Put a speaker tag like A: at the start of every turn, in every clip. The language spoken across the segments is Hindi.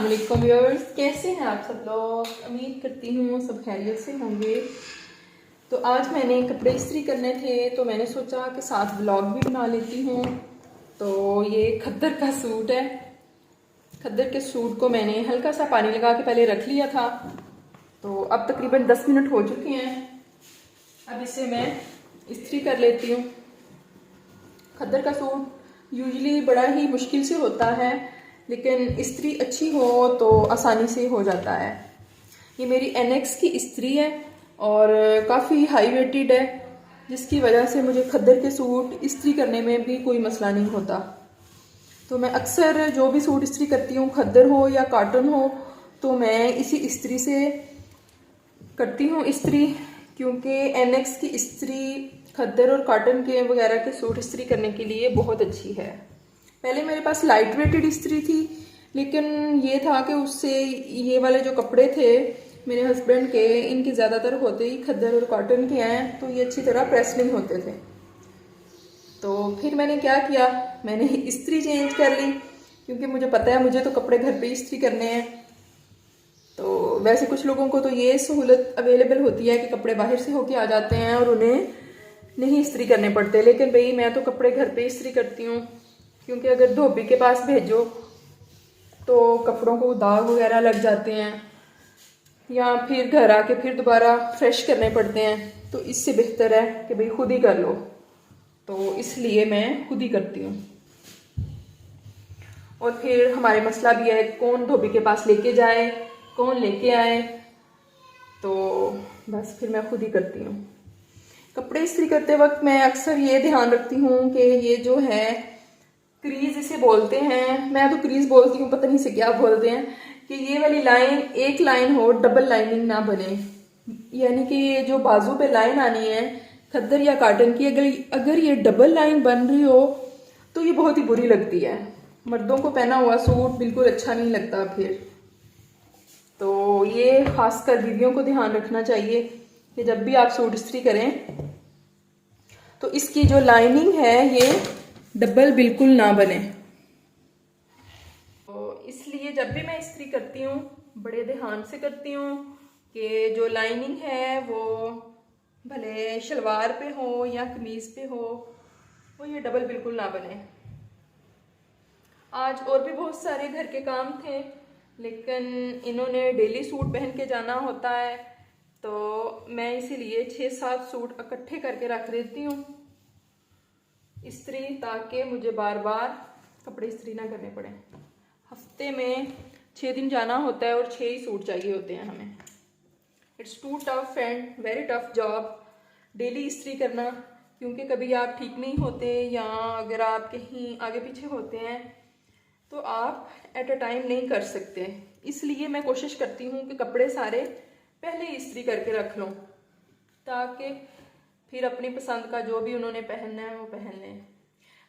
A: अस्सलामुअलैकुम व्यूअर्स, कैसे हैं आप सब लोग। उम्मीद करती हूँ सब खैरियत से होंगे। तो आज मैंने कपड़े इस्त्री करने थे तो मैंने सोचा कि साथ व्लॉग भी बना लेती हूँ। तो ये खद्दर का सूट है। खद्दर के सूट को मैंने हल्का सा पानी लगा के पहले रख लिया था। तो अब तकरीबन 10 मिनट हो चुके हैं। अब इसे मैं इस्त्री कर लेती हूँ। खद्दर का सूट यूजुअली बड़ा ही मुश्किल से होता है, लेकिन इस्त्री अच्छी हो तो आसानी से हो जाता है। ये मेरी NX की इस्त्री है और काफ़ी हाई वेटेड है, जिसकी वजह से मुझे खद्दर के सूट इस्त्री करने में भी कोई मसला नहीं होता। तो मैं अक्सर जो भी सूट इस्त्री करती हूँ, खद्दर हो या कॉटन हो, तो मैं इसी इस्त्री से करती हूँ इस्त्री, क्योंकि NX की इस्त्री खद्दर और कॉटन के वगैरह के सूट इस्त्री करने के लिए बहुत अच्छी है। पहले मेरे पास लाइट वेटेड इस्त्री थी, लेकिन ये था कि उससे ये वाले जो कपड़े थे मेरे हस्बैंड के, इनके ज़्यादातर होते ही खद्दर और कॉटन के हैं, तो ये अच्छी तरह प्रेस नहीं होते थे। तो फिर मैंने क्या किया, मैंने इस्त्री चेंज कर ली, क्योंकि मुझे पता है मुझे तो कपड़े घर पे इस्त्री करने हैं। तो वैसे कुछ लोगों को तो ये सहूलत अवेलेबल होती है कि कपड़े बाहर से होके आ जाते हैं और उन्हें नहीं इस्त्री करने पड़ते, लेकिन भाई मैं तो कपड़े घर पे इस्त्री करती हूँ, क्योंकि अगर धोबी के पास भेजो तो कपड़ों को दाग वगैरह लग जाते हैं या फिर घर आके फिर दोबारा फ्रेश करने पड़ते हैं। तो इससे बेहतर है कि भाई खुद ही कर लो। तो इसलिए मैं खुद ही करती हूँ। और फिर हमारे मसला भी है कौन धोबी के पास लेके जाए, कौन लेके आए, तो बस फिर मैं खुद ही करती हूँ। कपड़े इस्त्री करते वक्त मैं अक्सर ये ध्यान रखती हूँ कि ये जो है क्रीज इसे बोलते हैं, मैं तो क्रीज बोलती हूँ, पता नहीं से क्या बोलते हैं, कि ये वाली लाइन एक लाइन हो, डबल लाइनिंग ना बने। यानी कि ये जो बाजू पे लाइन आनी है खद्दर या कॉटन की, अगर ये डबल लाइन बन रही हो तो ये बहुत ही बुरी लगती है। मर्दों को पहना हुआ सूट बिल्कुल अच्छा नहीं लगता फिर। तो ये खासकर बीवियों को ध्यान रखना चाहिए कि जब भी आप सूट इस्त्री करें तो इसकी जो लाइनिंग है ये डबल बिल्कुल ना बने। तो इसलिए जब भी मैं इस्त्री करती हूँ बड़े ध्यान से करती हूँ कि जो लाइनिंग है वो भले शलवार पे हो या कमीज पे हो, वो ये डबल बिल्कुल ना बने। आज और भी बहुत सारे घर के काम थे, लेकिन इन्होंने डेली सूट पहन के जाना होता है, तो मैं इसीलिए 6-7 सूट इकट्ठे करके रख देती हूँ इस्त्री, ताकि मुझे बार बार कपड़े इस्त्री ना करने पड़े। हफ्ते में 6 दिन जाना होता है और 6 ही सूट चाहिए होते हैं हमें। It's too tough and very tough job daily इस्त्री करना, क्योंकि कभी आप ठीक नहीं होते या अगर आप कहीं आगे पीछे होते हैं तो आप एट अ टाइम नहीं कर सकते। इसलिए मैं कोशिश करती हूँ कि कपड़े सारे पहले ही इस्त्री करके रख लूँ, ताकि फिर अपनी पसंद का जो भी उन्होंने पहनना है वो पहन लें।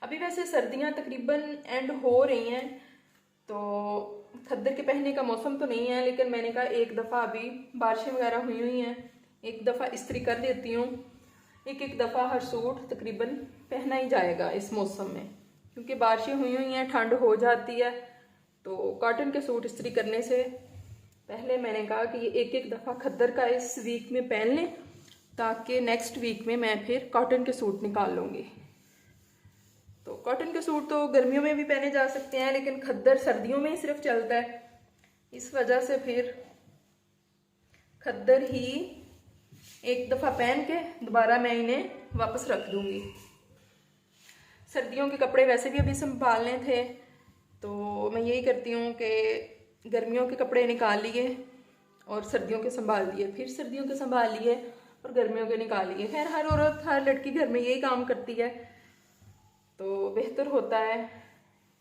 A: अभी वैसे सर्दियाँ तकरीबन एंड हो रही हैं, तो खद्दर के पहनने का मौसम तो नहीं है, लेकिन मैंने कहा एक दफ़ा अभी बारिशें वगैरह हुई हैं, एक दफ़ा इस्त्री कर देती हूँ। एक दफ़ा हर सूट तकरीबन पहना ही जाएगा इस मौसम में, क्योंकि बारिशें हुई हैं, ठंड हो जाती है। तो कॉटन के सूट इस्त्री करने से पहले मैंने कहा कि ये एक दफ़ा खद्दर का इस वीक में पहन लें, ताकि नेक्स्ट वीक में मैं फिर कॉटन के सूट निकाल लूँगी। तो कॉटन के सूट तो गर्मियों में भी पहने जा सकते हैं, लेकिन खद्दर सर्दियों में ही सिर्फ चलता है। इस वजह से फिर खद्दर ही एक दफ़ा पहन के दोबारा मैं इन्हें वापस रख दूँगी। सर्दियों के कपड़े वैसे भी अभी संभालने थे, तो मैं यही करती हूँ कि गर्मियों के कपड़े निकाल लिए और सर्दियों के संभाल लिए, फिर सर्दियों के संभाल लिए और गर्मियों के निकाल लिए। खैर हर औरत हर लड़की घर में यही काम करती है, तो बेहतर होता है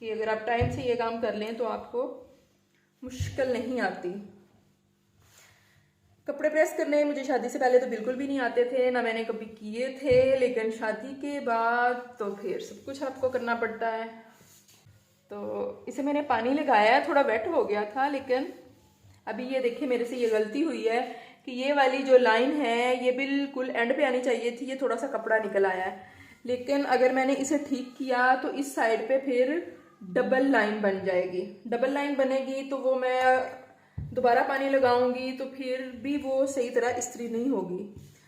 A: कि अगर आप टाइम से ये काम कर लें तो आपको मुश्किल नहीं आती। कपड़े प्रेस करने मुझे शादी से पहले तो बिल्कुल भी नहीं आते थे, ना मैंने कभी किए थे, लेकिन शादी के बाद तो फिर सब कुछ आपको करना पड़ता है। तो इसे मैंने पानी लगाया, थोड़ा वेट हो गया था, लेकिन अभी ये देखिए मेरे से ये गलती हुई है कि ये वाली जो लाइन है ये बिल्कुल एंड पे आनी चाहिए थी, ये थोड़ा सा कपड़ा निकल आया है। लेकिन अगर मैंने इसे ठीक किया तो इस साइड पे फिर डबल लाइन बन जाएगी। डबल लाइन बनेगी तो वो मैं दोबारा पानी लगाऊंगी तो फिर भी वो सही तरह इस्त्री नहीं होगी।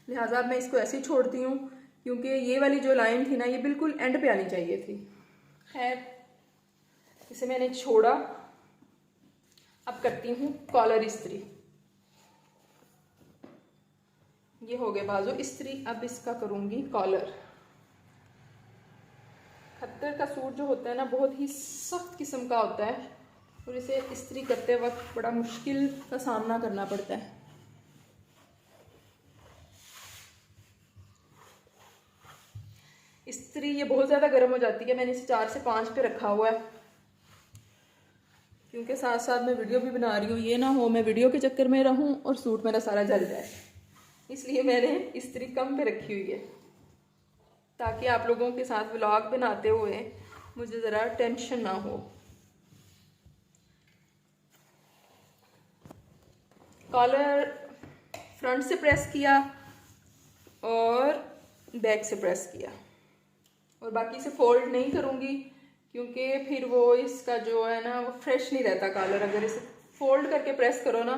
A: लिहाजा मैं इसको ऐसे ही छोड़ती हूँ, क्योंकि ये वाली जो लाइन थी ना, ये बिल्कुल एंड पे आनी चाहिए थी। खैर, इसे मैंने छोड़ा। अब करती हूँ कॉलर इस्त्री। ये हो गए बाजू इस्त्री। अब इसका करूँगी कॉलर। खद्दर का सूट जो होता है ना, बहुत ही सख्त किस्म का होता है और इसे इस्त्री करते वक्त बड़ा मुश्किल का सामना करना पड़ता है। इस्त्री ये बहुत ज़्यादा गर्म हो जाती है। मैंने इसे 4 से 5 पे रखा हुआ है, क्योंकि साथ साथ मैं वीडियो भी बना रही हूँ। ये ना हो मैं वीडियो के चक्कर में रहूँ और सूट मेरा सारा जल जाए, इसलिए मैंने इस्त्री कम पे रखी हुई है, ताकि आप लोगों के साथ व्लॉग बनाते हुए मुझे ज़रा टेंशन ना हो। कॉलर फ्रंट से प्रेस किया और बैक से प्रेस किया, और बाकी से फोल्ड नहीं करूँगी, क्योंकि फिर वो इसका जो है ना, वो फ्रेश नहीं रहता कॉलर। अगर इसे फोल्ड करके प्रेस करो ना,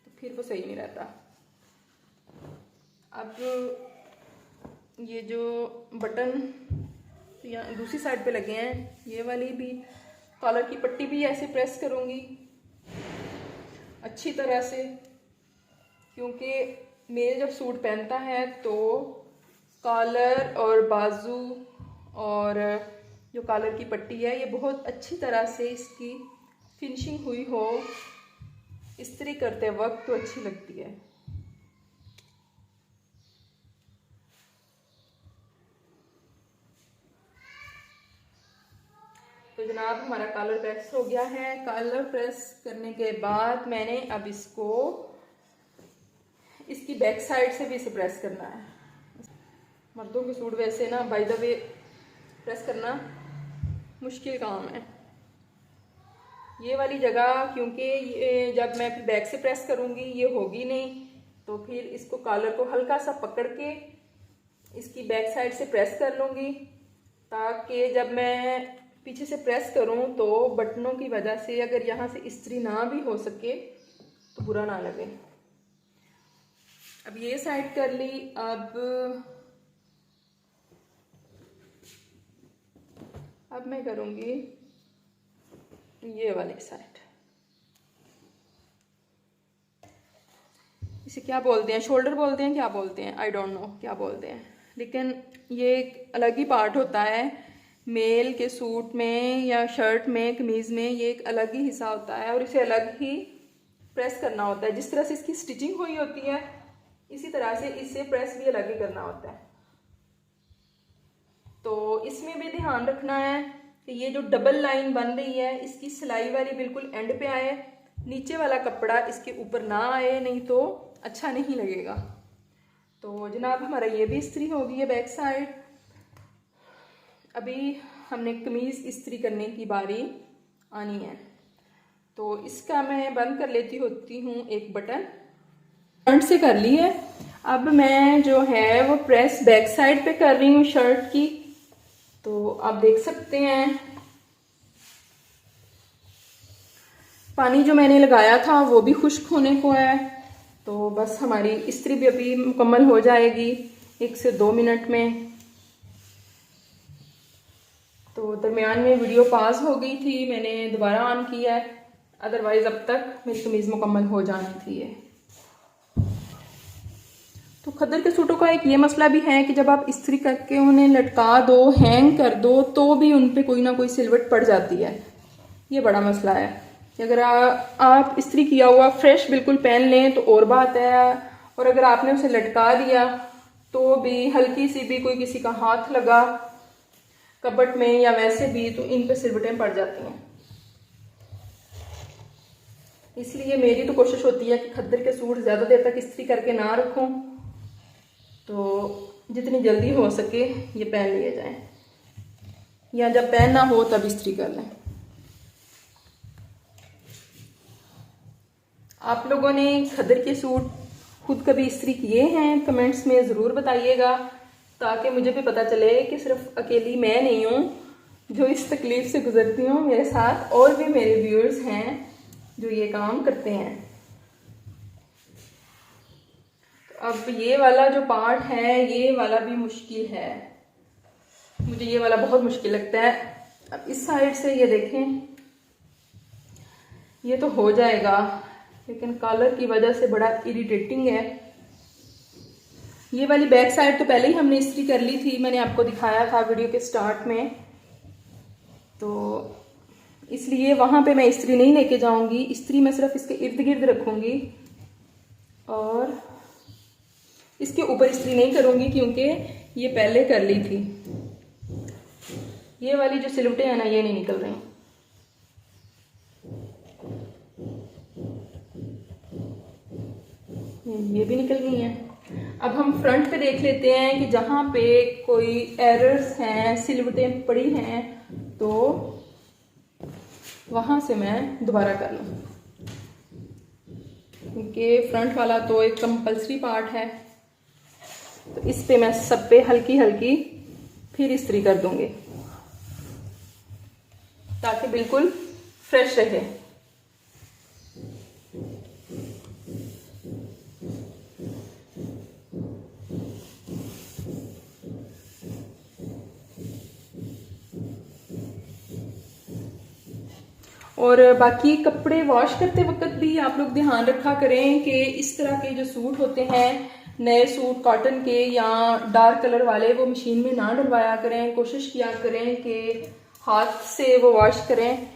A: तो फिर वो सही नहीं रहता। अब ये जो बटन यहाँ दूसरी साइड पे लगे हैं, ये वाली भी कॉलर की पट्टी भी ऐसे प्रेस करूँगी अच्छी तरह से, क्योंकि मेरे जब सूट पहनता है तो कॉलर और बाजू और जो कॉलर की पट्टी है, ये बहुत अच्छी तरह से इसकी फिनिशिंग हुई हो, इस्त्री करते वक्त तो अच्छी लगती है। तो जनाब, हमारा कॉलर प्रेस हो गया है। कॉलर प्रेस करने के बाद मैंने अब इसकी बैक साइड से भी इसे प्रेस करना है। मर्दों के सूट वैसे ना बाय द वे प्रेस करना मुश्किल काम है। ये वाली जगह, क्योंकि ये जब मैं फिर बैक से प्रेस करूँगी ये होगी नहीं, तो फिर इसको कॉलर को हल्का सा पकड़ के इसकी बैक साइड से प्रेस कर लूँगी, ताकि जब मैं पीछे से प्रेस करूं तो बटनों की वजह से अगर यहाँ से इस्त्री ना भी हो सके तो बुरा ना लगे। अब ये साइड कर ली। अब मैं करूँगी ये वाली साइड। इसे क्या बोलते हैं, शोल्डर बोलते हैं, क्या बोलते हैं, आई डोंट नो क्या बोलते हैं, लेकिन ये एक अलग ही पार्ट होता है। मेल के सूट में या शर्ट में, कमीज़ में ये एक अलग ही हिस्सा होता है और इसे अलग ही प्रेस करना होता है। जिस तरह से इसकी स्टिचिंग हुई होती है, इसी तरह से इसे प्रेस भी अलग ही करना होता है। तो इसमें भी ध्यान रखना है कि ये जो डबल लाइन बन रही है, इसकी सिलाई वाली बिल्कुल एंड पे आए, नीचे वाला कपड़ा इसके ऊपर ना आए, नहीं तो अच्छा नहीं लगेगा। तो जनाब, हमारा ये भी इस्त्री हो गई है बैक साइड। अभी हमने कमीज़ इस्त्री करने की बारी आनी है, तो इसका मैं बंद कर लेती होती हूँ एक बटन। फ्रंट से कर ली है। अब मैं जो है वो प्रेस बैक साइड पे कर रही हूँ शर्ट की। तो आप देख सकते हैं पानी जो मैंने लगाया था वो भी खुश्क होने को है। तो बस हमारी इस्त्री भी अभी मुकम्मल हो जाएगी 1 से 2 मिनट में। तो दरमियान में वीडियो पास हो गई थी, मैंने दोबारा ऑन किया है, अदरवाइज अब तक मेरी कमीज़ मुकम्मल हो जानी थी। ये तो खद्दर के सूटों का एक ये मसला भी है कि जब आप इस्त्री करके उन्हें लटका दो, हैंग कर दो, तो भी उन पे कोई ना कोई सिलवट पड़ जाती है। ये बड़ा मसला है कि अगर आप इस्त्री किया हुआ फ्रेश बिल्कुल पहन लें तो और बात है, और अगर आपने उसे लटका दिया तो भी हल्की सी भी कोई किसी का हाथ लगा कपट में या वैसे भी, तो इन पे सिलवटें पड़ जाती हैं। इसलिए मेरी तो कोशिश होती है कि खद्दर के सूट ज़्यादा देर तक इस्त्री करके ना रखूं, तो जितनी जल्दी हो सके ये पहन लिए जाएं, या जब पहनना हो तब इस्त्री कर लें। आप लोगों ने खद्दर के सूट खुद कभी इस्त्री किए हैं? कमेंट्स में ज़रूर बताइएगा, ताकि मुझे भी पता चले कि सिर्फ अकेली मैं नहीं हूँ, जो इस तकलीफ से गुजरती हूँ, मेरे साथ और भी मेरे व्यूअर्स हैं जो ये काम करते हैं। तो अब ये वाला जो पार्ट है, ये वाला भी मुश्किल है, मुझे ये वाला बहुत मुश्किल लगता है। अब इस साइड से ये देखें, ये तो हो जाएगा, लेकिन कलर की वजह से बड़ा इरिटेटिंग है। ये वाली बैक साइड तो पहले ही हमने इस्त्री कर ली थी, मैंने आपको दिखाया था वीडियो के स्टार्ट में, तो इसलिए वहाँ पे मैं इस्त्री नहीं लेके जाऊंगी। इस्त्री मैं सिर्फ इसके इर्द गिर्द रखूंगी और इसके ऊपर इस्त्री नहीं करूंगी, क्योंकि ये पहले कर ली थी। ये वाली जो सिलवटें हैं ना, ये नहीं निकल रही। ये भी निकल गई हैं। अब हम फ्रंट पे देख लेते हैं कि जहाँ पे कोई एरर्स हैं, सिलवटें पड़ी हैं, तो वहाँ से मैं दोबारा कर लूँ, क्योंकि फ्रंट वाला तो एक कंपल्सरी पार्ट है। तो इस पे मैं सब पे हल्की हल्की फिर इस्त्री कर दूंगी ताकि बिल्कुल फ्रेश रहे। और बाकी कपड़े वॉश करते वक्त भी आप लोग ध्यान रखा करें कि इस तरह के जो सूट होते हैं, नए सूट कॉटन के या डार्क कलर वाले, वो मशीन में ना डलवाया करें। कोशिश किया करें कि हाथ से वो वॉश करें।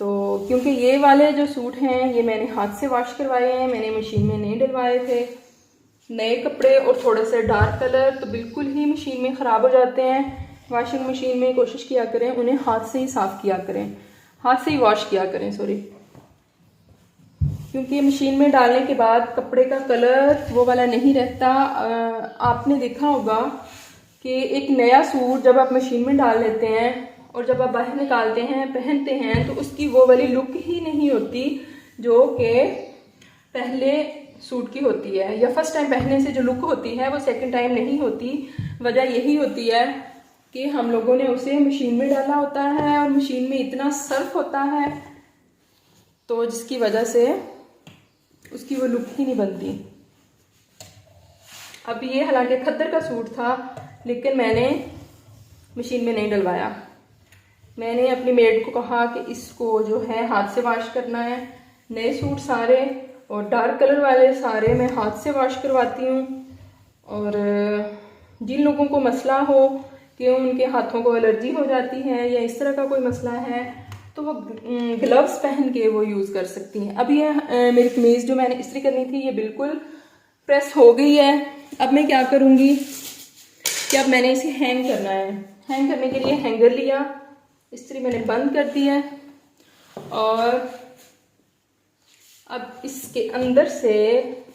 A: तो क्योंकि ये वाले जो सूट हैं ये मैंने हाथ से वॉश करवाए हैं, मैंने मशीन में नहीं डलवाए थे। नए कपड़े और थोड़े से डार्क कलर तो बिल्कुल ही मशीन में ख़राब हो जाते हैं। वॉशिंग मशीन में कोशिश किया करें उन्हें हाथ से ही साफ़ किया करें, हाथ से ही वॉश किया करें, सॉरी, क्योंकि मशीन में डालने के बाद कपड़े का कलर वो वाला नहीं रहता। आपने देखा होगा कि एक नया सूट जब आप मशीन में डाल लेते हैं और जब आप बाहर निकालते हैं, पहनते हैं, तो उसकी वो वाली लुक ही नहीं होती जो कि पहले सूट की होती है, या फर्स्ट टाइम पहनने से जो लुक होती है वो सेकंड टाइम नहीं होती। वजह यही होती है कि हम लोगों ने उसे मशीन में डाला होता है और मशीन में इतना सर्फ होता है, तो जिसकी वजह से उसकी वो लुक ही नहीं बनती। अब ये हालांकि खद्दर का सूट था, लेकिन मैंने मशीन में नहीं डलवाया। मैंने अपनी मेड को कहा कि इसको जो है हाथ से वॉश करना है। नए सूट सारे और डार्क कलर वाले सारे मैं हाथ से वॉश करवाती हूँ। और जिन लोगों को मसला हो कि उनके हाथों को एलर्जी हो जाती है या इस तरह का कोई मसला है, तो वो ग्लव्स पहन के वो यूज़ कर सकती हैं। अब ये मेरी कमीज़ जो मैंने इस्त्री करनी थी ये बिल्कुल प्रेस हो गई है। अब मैं क्या करूँगी कि अब मैंने इसे हैंग करना है। हैंग करने के लिए हैंगर लिया, इस्त्री मैंने बंद कर दी है और अब इसके अंदर से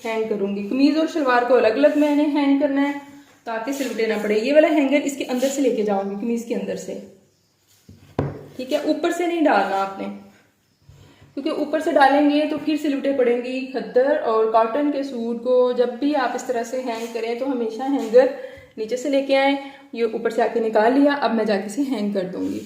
A: हैंग करूँगी। कमीज़ और शलवार को अलग अलग मैंने हैंग करना है ताकि सिलवटें ना पड़े। ये वाला हैंगर इसके अंदर से लेके जाऊँगी, कमीज़ के अंदर से, ठीक है। ऊपर से नहीं डालना आपने, क्योंकि ऊपर से डालेंगे तो फिर सिलवटें पड़ेंगी। खद्दर और कॉटन के सूट को जब भी आप इस तरह से हैंग करें तो हमेशा हैंगर नीचे से लेके आए। ये ऊपर से आके निकाल लिया, अब मैं जाके इसे हैंग कर दूंगी।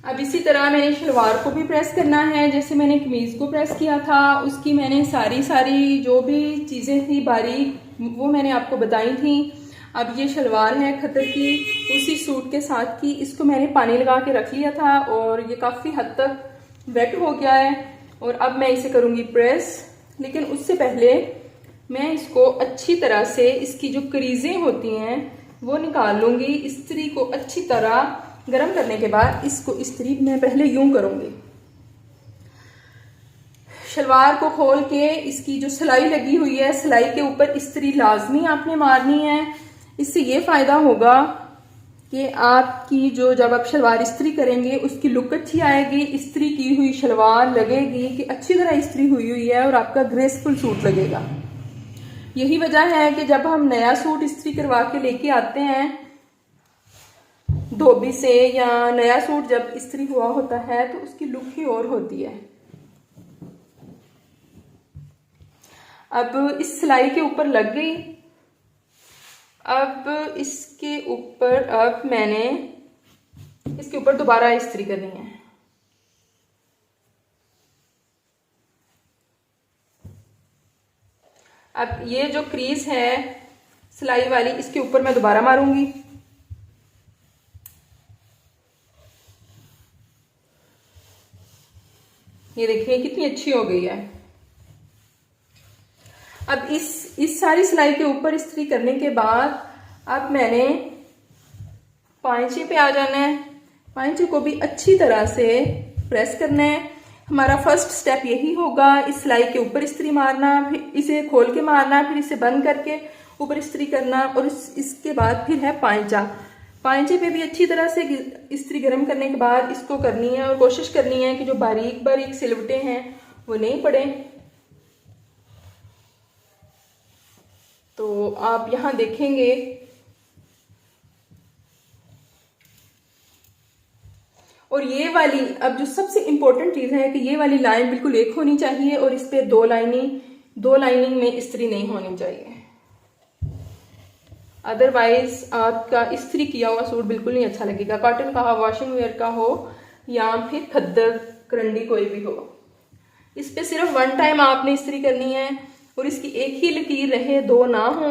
A: अब इसी तरह मैंने शलवार को भी प्रेस करना है, जैसे मैंने कमीज़ को प्रेस किया था। उसकी मैंने सारी जो भी चीज़ें थी बारीक, वो मैंने आपको बताई थी। अब ये शलवार है खद्दर की, उसी सूट के साथ की। इसको मैंने पानी लगा के रख लिया था और ये काफ़ी हद तक वेट हो गया है और अब मैं इसे करूँगी प्रेस। लेकिन उससे पहले मैं इसको अच्छी तरह से, इसकी जो क्रीजें होती हैं वो निकाल लूँगी। इस्त्री को अच्छी तरह गर्म करने के बाद इसको इस्त्री मैं पहले यूं करूँगी। शलवार को खोल के इसकी जो सिलाई लगी हुई है, सिलाई के ऊपर इस्त्री लाजमी आपने मारनी है। इससे ये फ़ायदा होगा कि आपकी जो जब आप शलवार इस्त्री करेंगे उसकी लुक अच्छी आएगी। इस्त्री की हुई शलवार लगेगी कि अच्छी तरह इस्त्री हुई है और आपका ग्रेसफुल सूट लगेगा। यही वजह है कि जब हम नया सूट इस्त्री करवा के लेके आते हैं धोबी से, या नया सूट जब इस्त्री हुआ होता है तो उसकी लुक ही और होती है। अब इस सिलाई के ऊपर लग गई अब इसके ऊपर मैंने इसके ऊपर दोबारा इस्त्री करनी है। अब ये जो क्रीज है सिलाई वाली, इसके ऊपर मैं दोबारा मारूंगी। ये देखिए कितनी अच्छी हो गई है। अब इस सारी सिलाई के ऊपर इस्त्री करने के बाद अब मैंने पांचे पे आ जाना है। पांचे को भी अच्छी तरह से प्रेस करना है। हमारा फर्स्ट स्टेप यही होगा, इस सिलाई के ऊपर इस्त्री मारना, फिर इसे खोल के मारना, फिर इसे बंद करके ऊपर इस्त्री करना, और इसके बाद फिर है पांचा। पांचे पे भी अच्छी तरह से इस्त्री गर्म करने के बाद इसको करनी है, और कोशिश करनी है कि जो बारीक बारीक सिलवटें हैं वो नहीं पड़े। तो आप यहाँ देखेंगे और ये वाली, अब जो सबसे इम्पोर्टेंट चीज़ है कि ये वाली लाइन बिल्कुल एक होनी चाहिए और इस पे दो लाइनिंग में इस्त्री नहीं होनी चाहिए। अदरवाइज आपका इस्त्री किया हुआ सूट बिल्कुल नहीं अच्छा लगेगा। कॉटन का हो, वॉशिंग वेयर का हो, या फिर खद्दर करंडी कोई भी हो, इस पे सिर्फ वन टाइम आपने इस्त्री करनी है, और इसकी एक ही लकीर रहे, दो ना हो।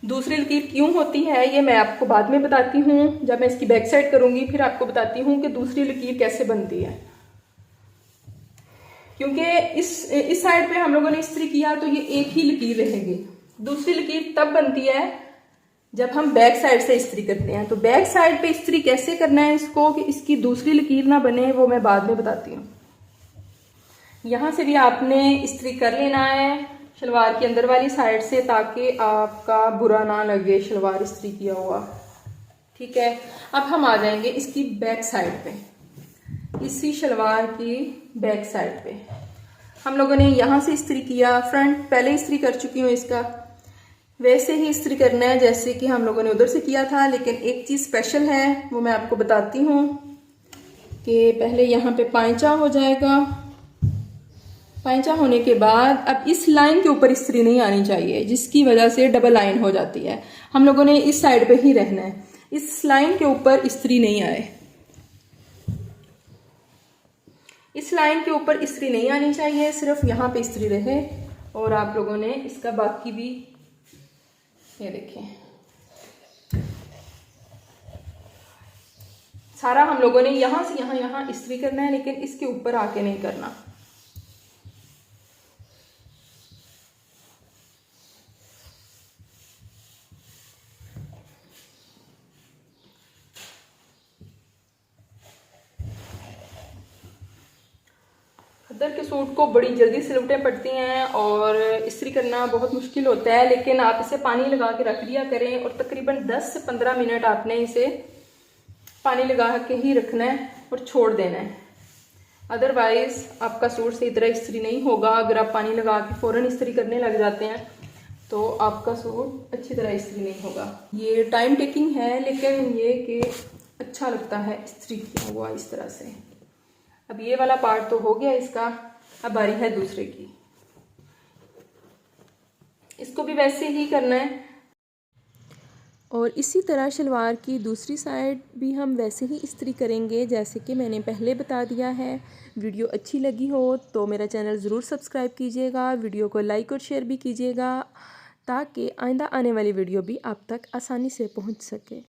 A: दूसरी लकीर क्यों होती है ये मैं आपको बाद में बताती हूँ, जब मैं इसकी बैक साइड करूंगी फिर आपको बताती हूँ कि दूसरी लकीर कैसे बनती है। क्योंकि इस साइड पे हम लोगों ने इस्त्री किया तो ये एक ही लकीर रहेगी। दूसरी लकीर तब बनती है जब हम बैक साइड से इस्त्री करते हैं। तो बैक साइड पे इस्त्री कैसे करना है इसको कि इसकी दूसरी लकीर ना बने, वो मैं बाद में बताती हूँ। यहाँ से भी आपने इस्त्री कर लेना है शलवार की अंदर वाली साइड से, ताकि आपका बुरा ना लगे शलवार इस्त्री किया हुआ। ठीक है, अब हम आ जाएंगे इसकी बैक साइड पे। इसी शलवार की बैक साइड पे हम लोगों ने यहाँ से इस्त्री किया, फ्रंट पहले इस्त्री कर चुकी हूँ इसका, वैसे ही इस्त्री करना है जैसे कि हम लोगों ने उधर से किया था। लेकिन एक चीज़ स्पेशल है वो मैं आपको बताती हूँ कि पहले यहाँ पे पांचा हो जाएगा। पांचा होने के बाद अब इस लाइन के ऊपर इस्त्री नहीं आनी चाहिए, जिसकी वजह से डबल लाइन हो जाती है। हम लोगों ने इस साइड पे ही रहना है, इस लाइन के ऊपर इस्त्री नहीं आए। इस लाइन के ऊपर इस्त्री नहीं आनी चाहिए, सिर्फ यहाँ पे इस्त्री रहे। और आप लोगों ने इसका बाकी भी ये देखें, सारा हम लोगों ने यहाँ से यहाँ इस्त्री करना है, लेकिन इसके ऊपर आके नहीं करना। खद्दर के सूट को बड़ी जल्दी सिलवटें पड़ती हैं और इस्त्री करना बहुत मुश्किल होता है, लेकिन आप इसे पानी लगा के रख दिया करें, और तकरीबन 10 से 15 मिनट आपने इसे पानी लगा के ही रखना है और छोड़ देना है। अदरवाइज आपका सूट सही तरह इस्त्री नहीं होगा। अगर आप पानी लगा के फ़ौरन इस्त्री करने लग जाते हैं तो आपका सूट अच्छी तरह इस्त्री नहीं होगा। ये टाइम टेकिंग है, लेकिन ये कि अच्छा लगता है इस्त्री किया हुआ इस तरह से। अब ये वाला पार्ट तो हो गया इसका, अब बारी है दूसरे की। इसको भी वैसे ही करना है,
B: और इसी तरह शलवार की दूसरी साइड भी हम वैसे ही इस्त्री करेंगे जैसे कि मैंने पहले बता दिया है। वीडियो अच्छी लगी हो तो मेरा चैनल ज़रूर सब्सक्राइब कीजिएगा, वीडियो को लाइक और शेयर भी कीजिएगा, ताकि आइंदा आने वाली वीडियो भी आप तक आसानी से पहुंच सके।